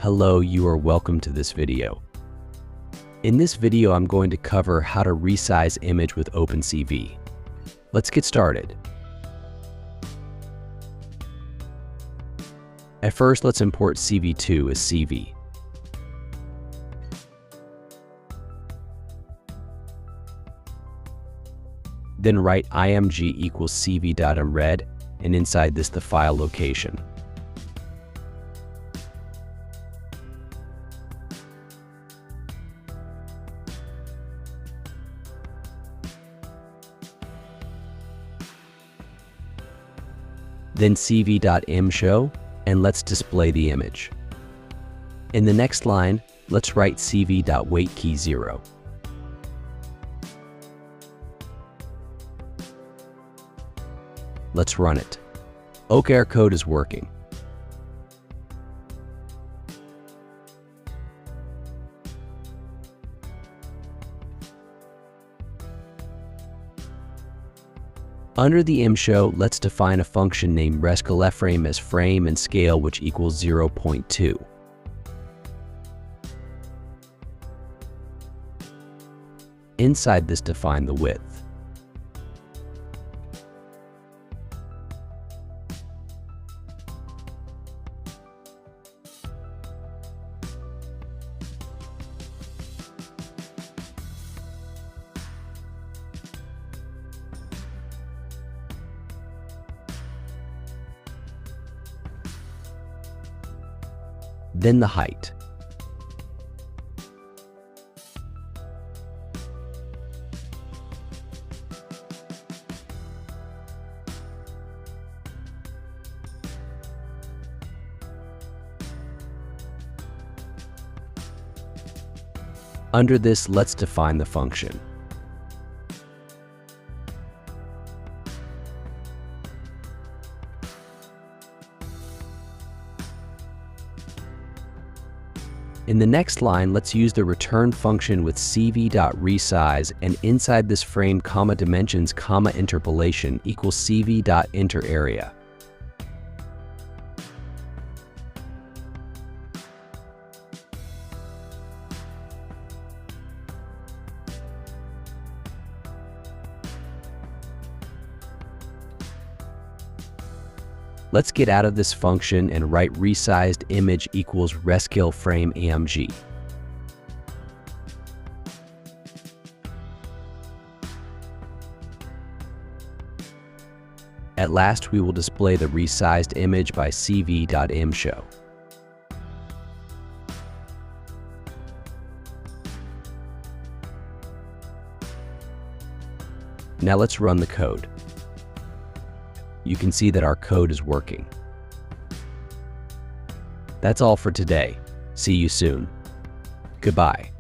Hello, you are welcome to this video. In this video, I'm going to cover how to resize image with OpenCV. Let's get started. At first, let's import CV2 as CV. Then write img equals cv.mred, and inside this the file location. Then cv.mshow, and let's display the image. In the next line, let's write cv.waitKey0. Let's run it. Okay, our code is working. Under the mshow, let's define a function named rescaleFrame as frame and scale which equals 0.2. Inside this, define the width. Then the height. Under this, let's define the function. In the next line, let's use the return function with cv.resize, and inside this frame, dimensions, interpolation equals cv.enterArea. Let's get out of this function and write resized image equals rescaleFrame img. At last, we will display the resized image by cv.mshow. Now let's run the code. You can see that our code is working. That's all for today. See you soon. Goodbye.